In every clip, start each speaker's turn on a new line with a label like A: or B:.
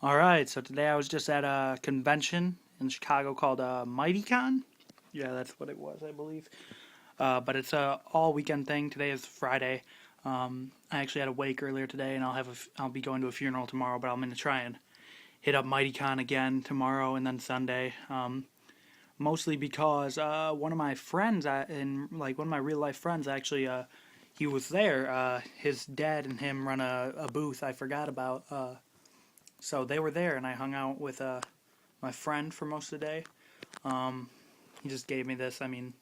A: Alright, so today I was just at a convention in Chicago called MightyCon. Yeah, that's what it was, I believe. But it's a all weekend thing. Today is Friday. I actually had a wake earlier today, and I'll be going to a funeral tomorrow. But I'm gonna try and hit up MightyCon again tomorrow and then Sunday. Mostly because one of my friends, one of my real life friends, actually, he was there. His dad and him run a booth I forgot about. So they were there, and I hung out with my friend for most of the day. He just gave me this. I mean,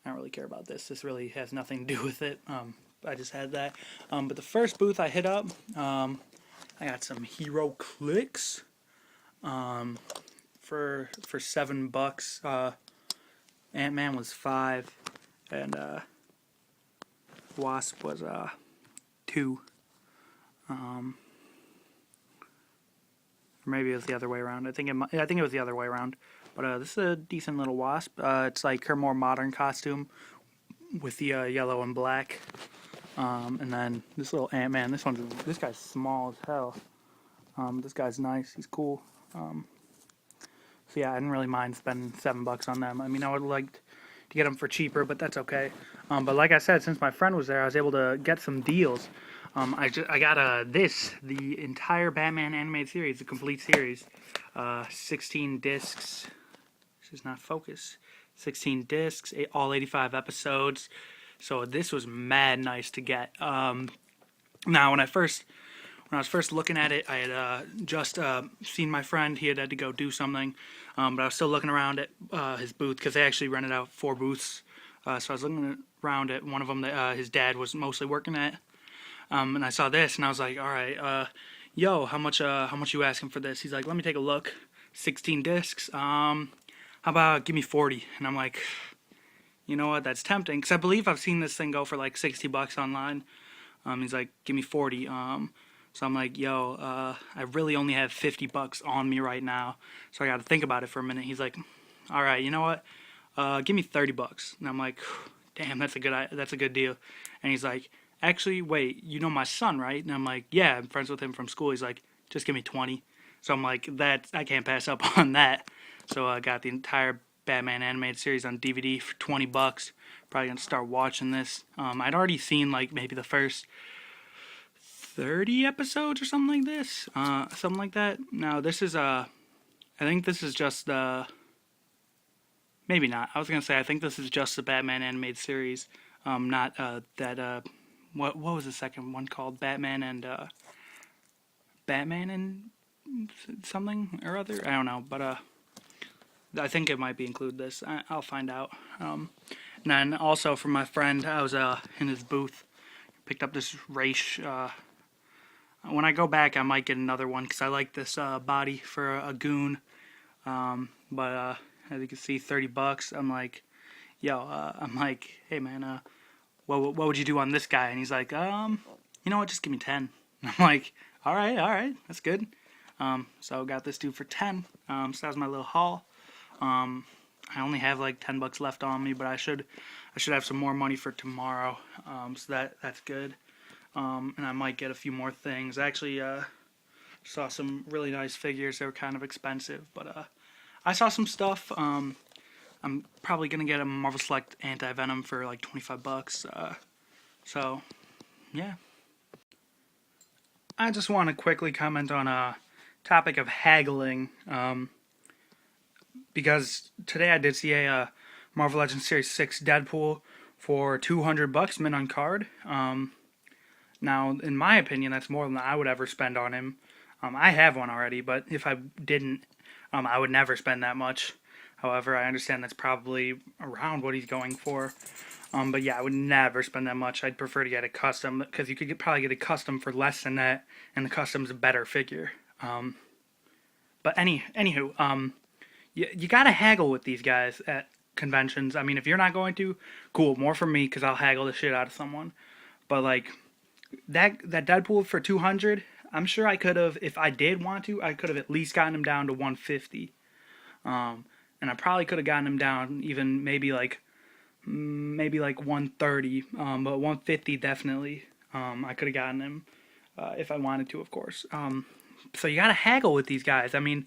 A: I don't really care about this. This really has nothing to do with it. I just had that. But the first booth I hit up, I got some Hero Clicks for $7. Ant-Man was 5, and Wasp was 2. Or maybe it was the other way around. I think it was the other way around. But this is a decent little Wasp. It's like her more modern costume with the yellow and black. And then this little Ant-Man. This guy's small as hell. This guy's nice. He's cool. So yeah, I didn't really mind spending $7 on them. I mean, I would like to get them for cheaper, but that's okay. But like I said, since my friend was there, I was able to get some deals. I got the entire Batman animated series, the complete series, 16 discs. This is not focus. 16 discs, all 85 episodes. So this was mad nice to get. Now when I was first looking at it, I had just seen my friend. He had to go do something, but I was still looking around at his booth because they actually rented out 4 booths. So I was looking around at one of them that his dad was mostly working at. And I saw this, and I was like, all right, yo, how much you asking for this? He's like, let me take a look. 16 discs. How about give me 40? And I'm like, you know what? That's tempting, because I believe I've seen this thing go for like $60 online. He's like, give me 40. So I'm like, yo, I really only have $50 on me right now, so I got to think about it for a minute. He's like, all right, you know what? Give me $30. And I'm like, damn, that's a good deal. And he's like, actually, wait, you know my son, right? And I'm like, yeah, I'm friends with him from school. He's like, just give me 20. So I'm like, I can't pass up on that. So I got the entire Batman animated series on DVD for $20. Probably gonna start watching this. I'd already seen like maybe the first 30 episodes or something like this, something like that. Now this is I think this is just the, maybe not. I was gonna say I think this is just the Batman animated series, not that what was the second one called? Batman and something or other. I don't know, but I think it might be include this. I'll find out. And then also from my friend, I was in his booth, picked up this race. When I go back, I might get another one because I like this body for a goon. But as you can see, $30. I'm like, yo, hey man, what would you do on this guy? And he's like, you know what, just give me 10. And I'm like, all right, that's good. So I got this dude for 10. So that was my little haul. I only have like $10 left on me, but I should have some more money for tomorrow. So that's good. And I might get a few more things. I actually saw some really nice figures. They were kind of expensive, but I saw some stuff. I'm probably gonna get a Marvel Select Anti-Venom for like $25. So yeah. I just want to quickly comment on a topic of haggling, because today I did see a Marvel Legends Series 6 Deadpool for $200 mint on card. Now, in my opinion, that's more than I would ever spend on him. I have one already, but if I didn't, I would never spend that much. However, I understand that's probably around what he's going for. But yeah, I would never spend that much. I'd prefer to get a custom, because you could probably get a custom for less than that, and the custom's a better figure. But anywho, you gotta haggle with these guys at conventions. I mean, if you're not going to, cool, more for me, because I'll haggle the shit out of someone. But like, that Deadpool for 200, I'm sure I could have, if I did want to, I could have at least gotten him down to 150. And I probably could have gotten him down even maybe like 130, but 150 definitely. I could have gotten him if I wanted to, of course. So you gotta haggle with these guys. I mean,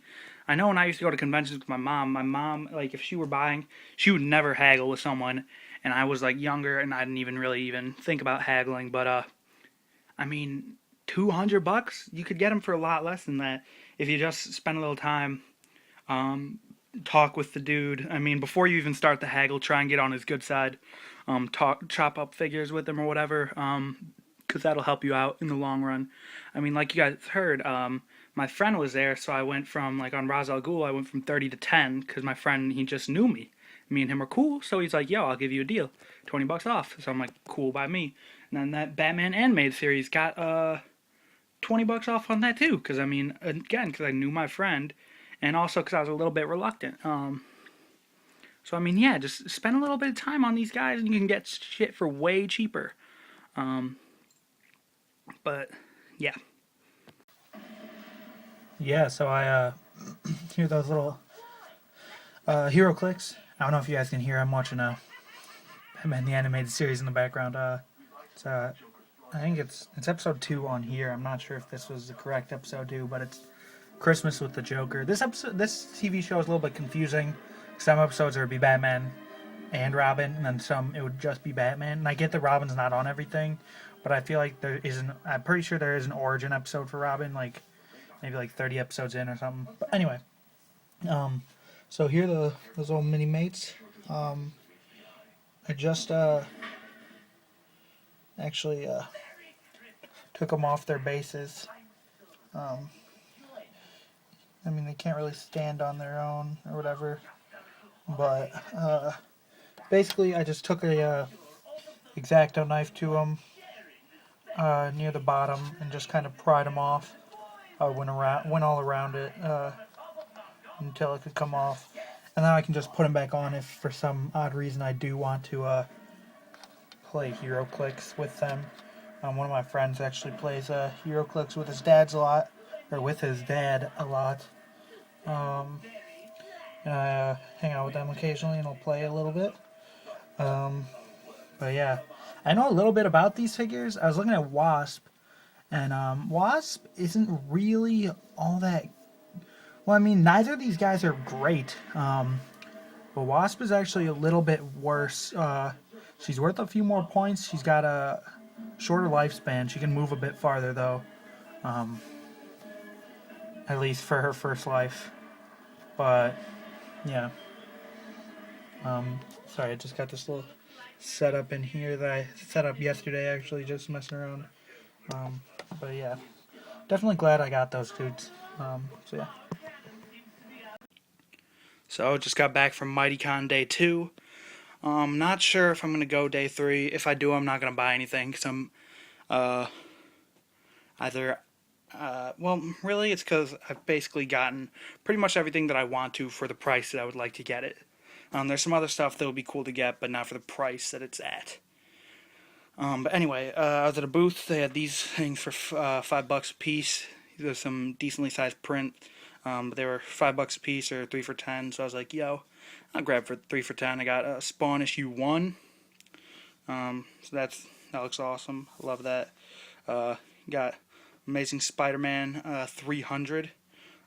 A: I know when I used to go to conventions with my mom, like if she were buying, she would never haggle with someone. And I was like younger and I didn't even really even think about haggling. But I mean, $200, you could get them for a lot less than that if you just spend a little time, um, talk with the dude. I mean, before you even start the haggle, try and get on his good side. Chop up figures with him or whatever. Because that'll help you out in the long run. I mean, like you guys heard, my friend was there, so I went from, like on Ra's al Ghul, I went from 30 to 10 because my friend, he just knew me. Me and him are cool, so he's like, yo, I'll give you a deal, $20 off. So I'm like, cool by me. And then that Batman animated series got $20 off on that too, because I mean, again, because I knew my friend, and also because I was a little bit reluctant. So I mean, yeah, just spend a little bit of time on these guys, and you can get shit for way cheaper. Um, but yeah. Yeah, so I hear those little hero clicks. I don't know if you guys can hear. I'm watching Batman the animated series in the background. It's I think it's episode 2 on here. I'm not sure if this was the correct episode 2, but it's Christmas with the Joker. This TV show is a little bit confusing. Some episodes there would be Batman and Robin, and then some it would just be Batman. And I get that Robin's not on everything, but I feel like there isn't. I'm pretty sure there is an origin episode for Robin, like maybe like 30 episodes in or something. But anyway, so here are those old mini mates. I just actually took them off their bases. I mean, they can't really stand on their own or whatever. But basically, I just took a X-Acto knife to them near the bottom and just kind of pried them off. I went all around it until it could come off, and then I can just put them back on if for some odd reason I do want to play Hero Clicks with them. One of my friends actually plays Hero Clicks with his dad a lot. And I hang out with them occasionally, and I'll play a little bit. But yeah, I know a little bit about these figures. I was looking at Wasp, and Wasp isn't really all that. Well, I mean, neither of these guys are great. But Wasp is actually a little bit worse. She's worth a few more points. She's got a shorter lifespan. She can move a bit farther, though. At least for her first life. But, yeah. Sorry, I just got this little setup in here that I set up yesterday, actually, just messing around. But, yeah. Definitely glad I got those dudes. So, yeah. So, just got back from MightyCon Day 2. Not sure if I'm going to go Day 3. If I do, I'm not going to buy anything because I'm either... well, really, it's because I've basically gotten pretty much everything that I want to for the price that I would like to get it. There's some other stuff that would be cool to get, but not for the price that it's at. But anyway, I was at a booth. They had these things for $5 a piece. There's some decently sized print. But they were $5 a piece or 3 for 10. So I was like, yo, I'll grab for 3 for 10. I got Spawn issue 1. So that looks awesome. I love that. Got Amazing Spider-Man 300.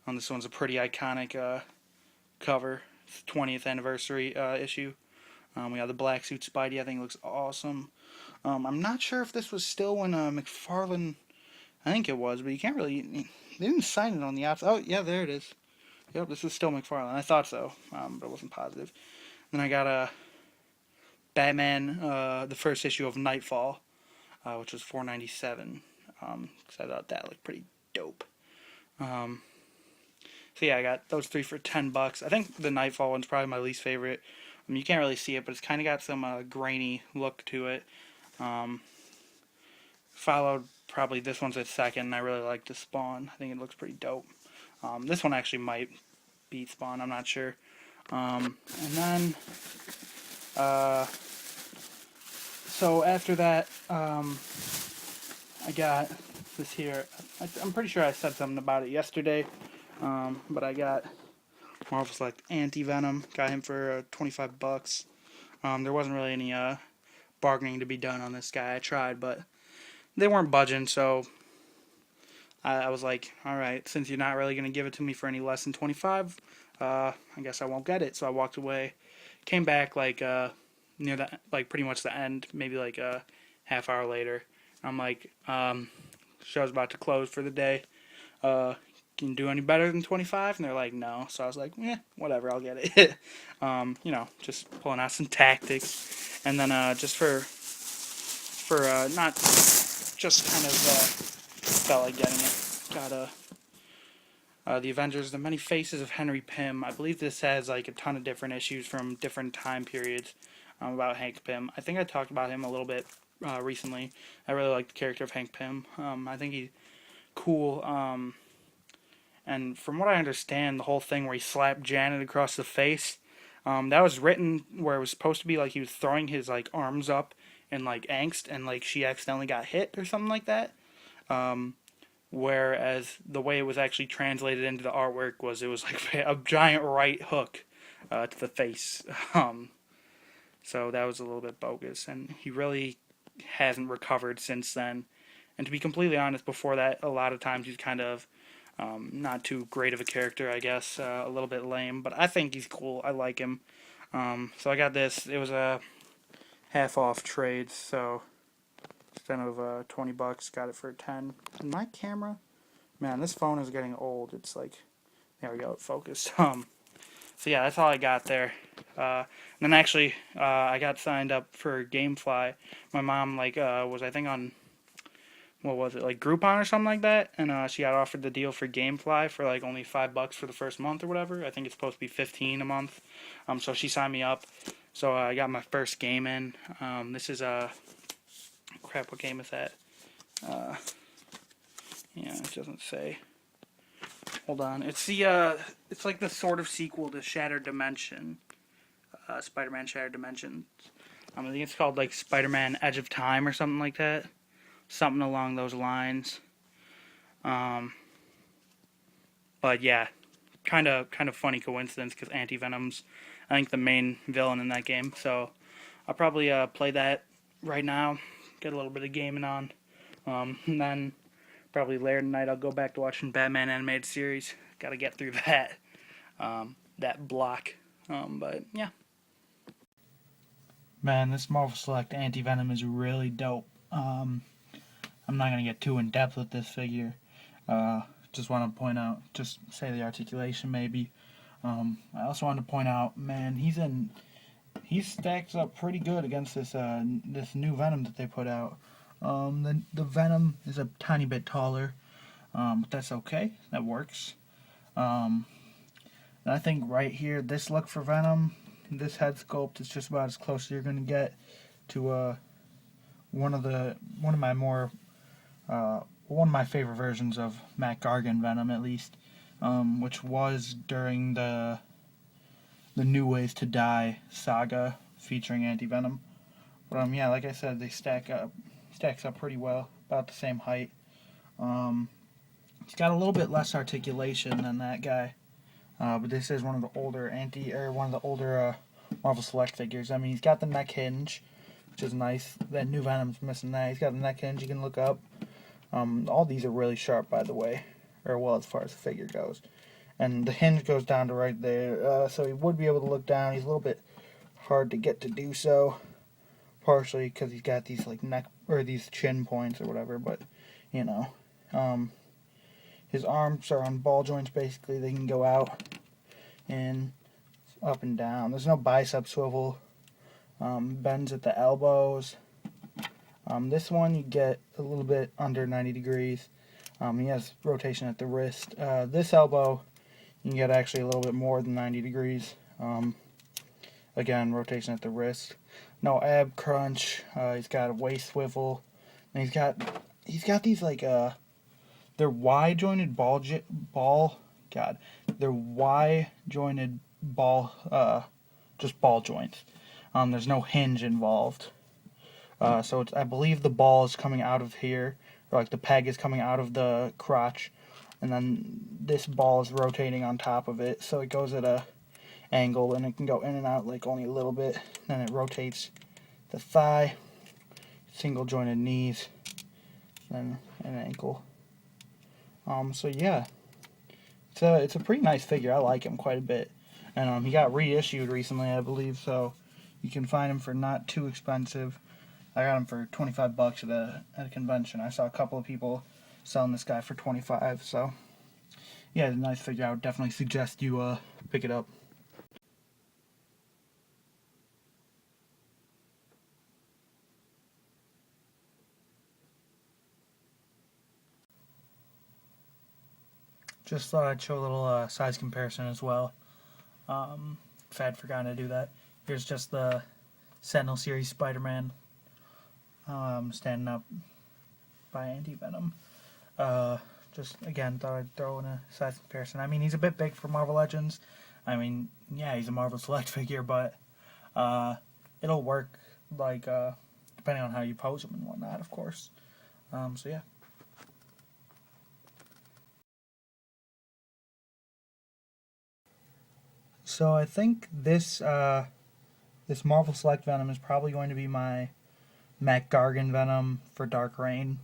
A: This one's a pretty iconic cover. It's the 20th anniversary issue. We got the black suit Spidey. I think it looks awesome. I'm not sure if this was still when McFarlane... I think it was, but you can't really... They didn't sign it on the outside. Oh, yeah, there it is. Yep, this is still McFarlane. I thought so, but I wasn't positive. Then I got a Batman, the first issue of Nightfall, which was $4.97. Because I thought that looked pretty dope. So yeah, I got those 3 for $10. I think the Nightfall one's probably my least favorite. You can't really see it, but it's kind of got some grainy look to it. Followed probably this one's at second, and I really like the Spawn. I think it looks pretty dope. This one actually might beat Spawn, I'm not sure. And then, so after that, I got this here. I'm pretty sure I said something about it yesterday, but I got Marvel Select Anti-Venom. Got him for $25. There wasn't really any bargaining to be done on this guy. I tried, but they weren't budging, so I was like, all right, since you're not really gonna give it to me for any less than 25, I guess I won't get it. So I walked away, came back like near the like pretty much the end, maybe like a half hour later. I'm like, show's about to close for the day. Can you do any better than 25? And they're like, no. So I was like, whatever, I'll get it. Just pulling out some tactics, and then just for not just kind of felt like getting it. Got the Avengers, The Many Faces of Henry Pym. I believe this has like a ton of different issues from different time periods about Hank Pym. I think I talked about him a little bit recently. I really like the character of Hank Pym. I think he's cool. And from what I understand, the whole thing where he slapped Janet across the face, that was written where it was supposed to be like he was throwing his like arms up in like angst, and like she accidentally got hit or something like that. Whereas the way it was actually translated into the artwork was it was like a giant right hook to the face. So that was a little bit bogus, and he really hasn't recovered since then. And to be completely honest, before that, a lot of times he's kind of not too great of a character, I guess. A little bit lame, but I think he's cool. I like him. So I got this. It was a half off trade, so instead of $20, got it for 10. And my camera, man, this phone is getting old. It's like, there we go, it focused. So yeah, that's all I got there. And then actually, I got signed up for GameFly. My mom was I think on what was it, like Groupon or something like that, and she got offered the deal for GameFly for like only $5 for the first month or whatever. I think it's supposed to be 15 a month. So she signed me up. So I got my first game in. This is crap. What game is that? Yeah, it doesn't say. Hold on. It's it's like the sort of sequel to Shattered Dimension, Spider-Man Shattered Dimension. I think it's called like Spider-Man Edge of Time or something like that. Something along those lines. But yeah, kind of funny coincidence because Anti-Venom's, I think, the main villain in that game. So I'll probably play that right now, get a little bit of gaming on, and then probably later tonight I'll go back to watching Batman animated series. Got to get through that block. But yeah. Man, this Marvel Select Anti-Venom is really dope. I'm not going to get too in depth with this figure. Just want to point out, just say the articulation maybe. I also want to point out, man, he stacks up pretty good against this new Venom that they put out. The Venom is a tiny bit taller, but that's okay. That works. And I think right here, this look for Venom, this head sculpt is just about as close as you're going to get to one of my favorite versions of Matt Gargan Venom, at least, which was during the New Ways to Die saga featuring Anti-Venom. But yeah, like I said, they stacks up pretty well, about the same height. He's got a little bit less articulation than that guy, but this is one of the older Marvel Select figures. I mean, he's got the neck hinge, which is nice. That new Venom's missing that. He's got the neck hinge you can look up. All these are really sharp, by the way, or well, as far as the figure goes. And the hinge goes down to right there, so he would be able to look down. He's a little bit hard to get to do so, partially because he's got these like neck or these chin points or whatever. But his arms are on ball joints. Basically, they can go out and up and down. There's no bicep swivel. Bends at the elbows. This one you get a little bit under 90 degrees. He has rotation at the wrist. This elbow you can get actually a little bit more than 90 degrees. Again, rotation at the wrist. No ab crunch. He's got a waist swivel. And he's got these like they're Y jointed they're Y jointed just ball joints. There's no hinge involved. So I believe the ball is coming out of here, or like the peg is coming out of the crotch, and then this ball is rotating on top of it, so it goes at a angle, and it can go in and out like only a little bit. Then it rotates the thigh, single jointed knees, then an ankle. So yeah, it's a pretty nice figure. I like him quite a bit, and he got reissued recently, I believe. So you can find him for not too expensive. I got him for $25 at a convention. I saw a couple of people selling this guy for 25. So yeah, it's a nice figure. I would definitely suggest you pick it up. Just thought I'd show a little size comparison as well. If I'd forgotten to do that. Here's just the Sentinel series Spider-Man standing up by Anti-Venom. Just again, thought I'd throw in a size comparison. I mean, he's a bit big for Marvel Legends. I mean, yeah, he's a Marvel Select figure, but it'll work like depending on how you pose him and whatnot, of course. So yeah. So I think this Marvel Select Venom is probably going to be my Mac Gargan Venom for Dark Reign.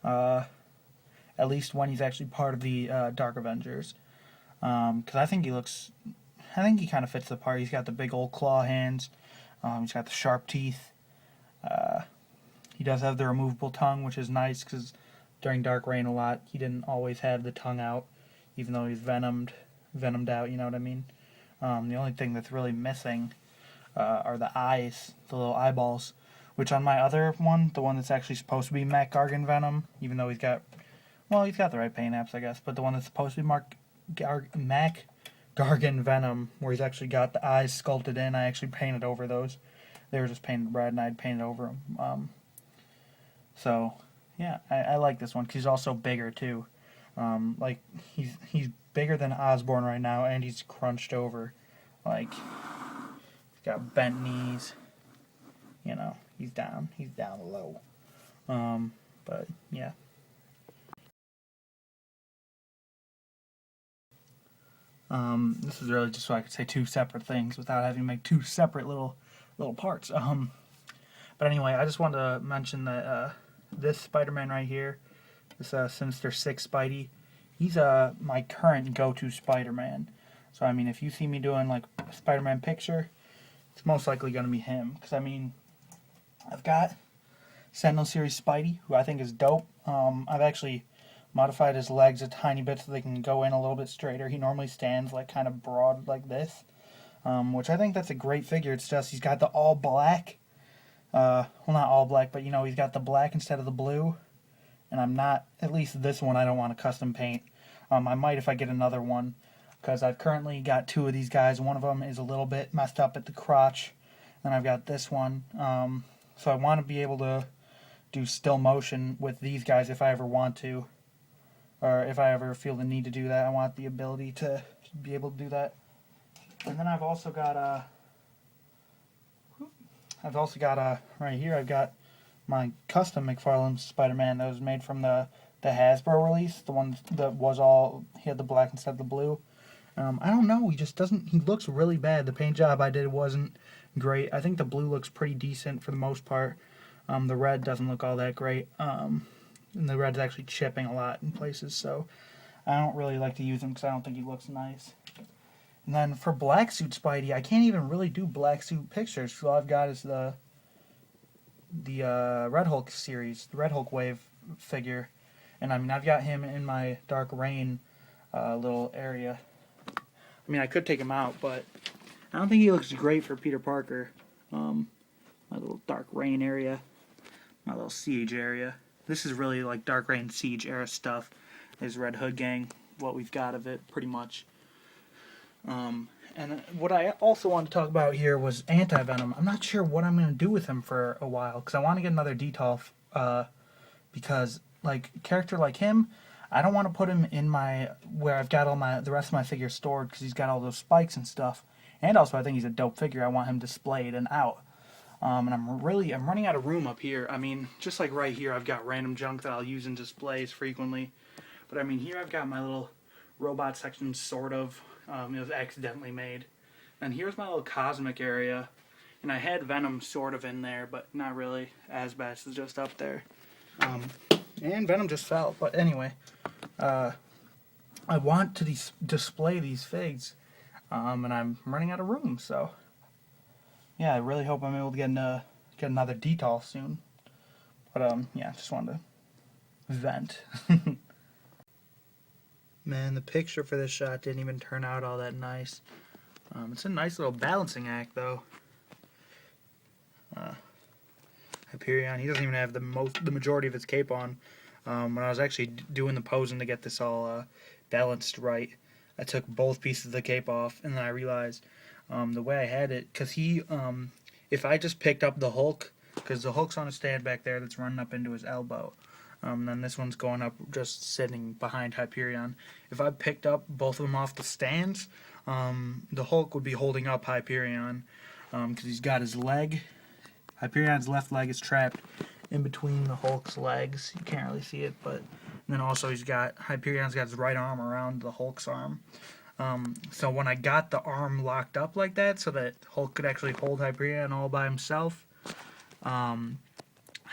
A: At least when he's actually part of the Dark Avengers. Because I think he kind of fits the part. He's got the big old claw hands. He's got the sharp teeth. He does have the removable tongue, which is nice because during Dark Reign a lot, he didn't always have the tongue out, even though he's venomed out. You know what I mean? The only thing that's really missing are the eyes, the little eyeballs. Which on my other one, the one that's actually supposed to be Mac Gargan Venom, even though he's got the right paint apps, I guess, but the one that's supposed to be Mac Gargan Venom, where he's actually got the eyes sculpted in, I actually painted over those. They were just painted red, and I'd painted over them. So, yeah, I like this one, because he's also bigger, too. Like, he's bigger than Osborn right now, and he's crunched over. Like, he's got bent knees. You know, he's down low. But, yeah. This is really just so I could say two separate things without having to make two separate little parts. But anyway, I just wanted to mention that this Spider-Man right here, this Sinister Six Spidey, he's my current go-to Spider-Man. So I mean, if you see me doing like a Spider-Man picture, it's most likely going to be him. Because I mean, I've got Sentinel series Spidey, who I think is dope. I've actually modified his legs a tiny bit so they can go in a little bit straighter. He normally stands like kind of broad like this, which I think that's a great figure. It's just he's got the all black, well not all black, but you know he's got the black instead of the blue, and I'm not, at least this one I don't want to custom paint. I might if I get another one, because I've currently got two of these guys. One of them is a little bit messed up at the crotch, and I've got this one. So I want to be able to do still motion with these guys if I ever want to. Or if I ever feel the need to do that, I want the ability to be able to do that. And then I've also got right here, I've got my custom McFarlane Spider-Man that was made from the Hasbro release, the one that was he had the black instead of the blue. I don't know, he looks really bad. The paint job I did wasn't great. I think the blue looks pretty decent for the most part. The red doesn't look all that great. And the red's actually chipping a lot in places, so I don't really like to use him because I don't think he looks nice. And then for Black Suit Spidey, I can't even really do Black Suit pictures. So all I've got is the Red Hulk series, the Red Hulk Wave figure. And I mean, I've got him in my Dark Reign little area. I mean, I could take him out, but I don't think he looks great for Peter Parker. My little Dark Reign area, my little Siege area. This is really like Dark Reign Siege era stuff. Is Red Hood Gang, what we've got of it, pretty much. And what I also want to talk about here was Anti-Venom. I'm not sure what I'm going to do with him for a while, because I want to get another detail, because, like, a character like him, I don't want to put him in where I've got all the rest of my figures stored, because he's got all those spikes and stuff. And also, I think he's a dope figure. I want him displayed and out. And I'm running out of room up here. I mean, just like right here, I've got random junk that I'll use in displays frequently. But I mean, here I've got my little robot section, sort of. It was accidentally made. And here's my little cosmic area. And I had Venom sort of in there, but not really. Asbest is just up there. And Venom just fell. But anyway, I want to display these figs, and I'm running out of room. So yeah, I really hope I'm able to get another detail soon. But yeah, just wanted to vent. Man, the picture for this shot didn't even turn out all that nice. It's a nice little balancing act, though. Hyperion, he doesn't even have the majority of his cape on. When I was actually doing the posing to get this all balanced right, I took both pieces of the cape off, and then I realized the way I had it, because if I just picked up the Hulk, because the Hulk's on a stand back there that's running up into his elbow, then this one's going up just sitting behind Hyperion. If I picked up both of them off the stands, the Hulk would be holding up Hyperion, because he's got his leg. Hyperion's left leg is trapped in between the Hulk's legs. You can't really see it, but then also Hyperion's got his right arm around the Hulk's arm. So when I got the arm locked up like that, so that Hulk could actually hold Hyperion all by himself, I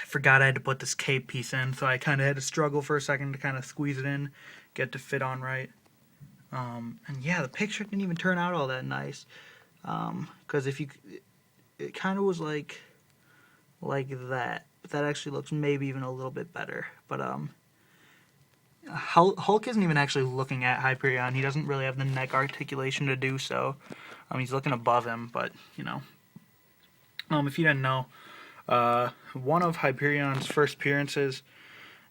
A: forgot I had to put this cape piece in, so I kind of had to struggle for a second to kind of squeeze it in, get it to fit on right. And yeah, the picture didn't even turn out all that nice, because it kind of was like that. But that actually looks maybe even a little bit better. But Hulk isn't even actually looking at Hyperion. He doesn't really have the neck articulation to do so. He's looking above him, but you know. If you didn't know, one of Hyperion's first appearances,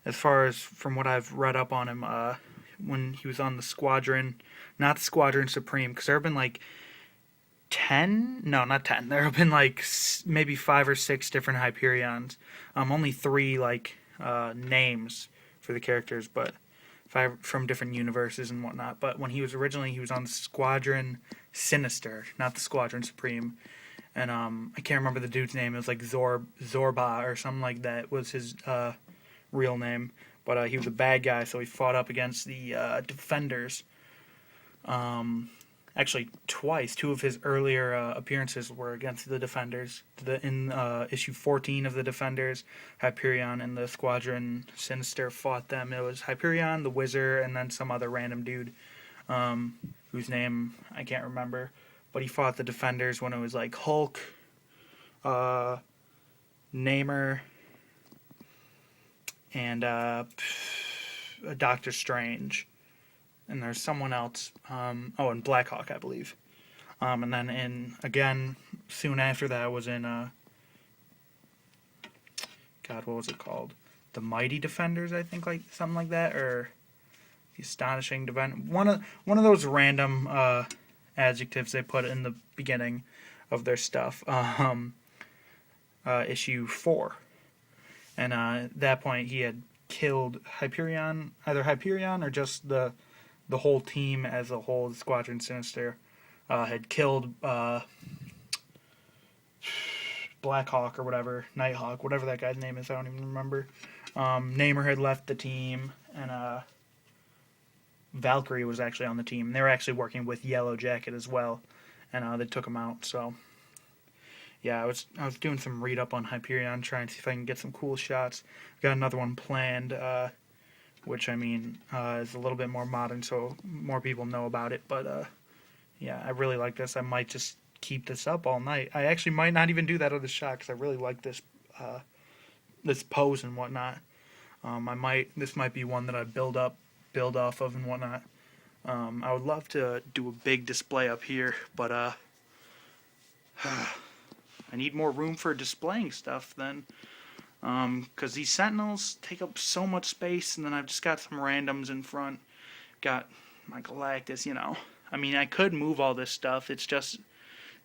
A: as far as from what I've read up on him, when he was on the Squadron, not the Squadron Supreme, because there have been like 10? No, not 10. There have been like maybe 5 or 6 different Hyperions. Only 3 names for the characters, but 5 from different universes and whatnot. But when he was on the Squadron Sinister, not the Squadron Supreme. And I can't remember the dude's name. It was like Zorba or something like that was his real name. But he was a bad guy, so he fought up against the Defenders. Actually, twice. 2 of his earlier appearances were against the Defenders. In issue 14 of the Defenders, Hyperion and the Squadron Sinister fought them. It was Hyperion, the Wizard, and then some other random dude whose name I can't remember. But he fought the Defenders when it was like Hulk, Namor, and Doctor Strange. And there's someone else. And Blackhawk, I believe. And then again, soon after that was in, God, what was it called? The Mighty Defenders, I think, like something like that, or the Astonishing Defender. One of those random adjectives they put in the beginning of their stuff. Issue 4, and at that point he had killed Hyperion, either Hyperion or just the whole team as a whole. The Squadron Sinister had killed Blackhawk or whatever, Nighthawk, whatever that guy's name is. I don't even remember. Namor had left the team, and Valkyrie was actually on the team. They were actually working with Yellow Jacket as well, and they took him out. So yeah, I was doing some read up on Hyperion, trying to see if I can get some cool shots. Got another one planned, which I mean is a little bit more modern, so more people know about it. But yeah, I really like this. I might just keep this up all night. I actually might not even do that other shot because I really like this this pose and whatnot. This might be one that I build off of and whatnot. I would love to do a big display up here, but I need more room for displaying stuff then, because these Sentinels take up so much space, and then I've just got some randoms in front. Got my Galactus, I mean, I could move all this stuff. It's just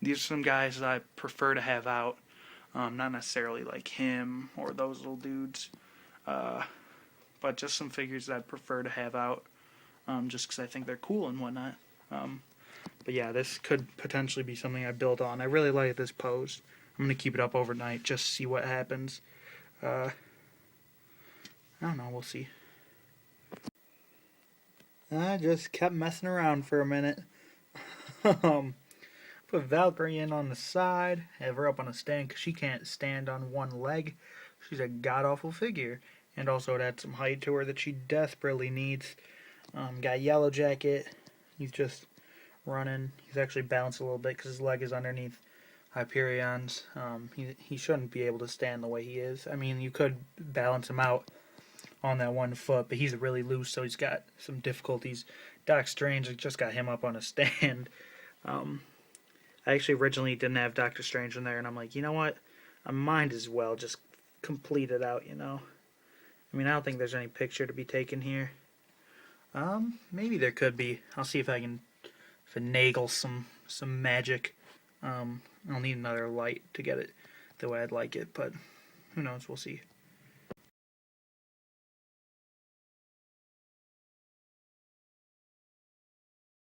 A: these are some guys that I prefer to have out, not necessarily like him or those little dudes. But just some figures that I'd prefer to have out, just because I think they're cool and whatnot. But yeah, this could potentially be something I build on. I really like this pose. I'm going to keep it up overnight, just to see what happens. I don't know, we'll see. I just kept messing around for a minute. Put Valkyrie in on the side, have her up on a stand, because she can't stand on one leg. She's a god-awful figure. And also it adds some height to her that she desperately needs. Got Yellow Jacket. He's just running. He's actually bounced a little bit because his leg is underneath Hyperion's. He shouldn't be able to stand the way he is. I mean, you could balance him out on that one foot, but he's really loose, so he's got some difficulties. Doc Strange just got him up on a stand. I actually originally didn't have Doctor Strange in there, and I'm like, you know what? I might as well just complete it out, you know? I mean, I don't think there's any picture to be taken here. Maybe there could be. I'll see if I can finagle some magic. I'll need another light to get it the way I'd like it, but who knows? We'll see.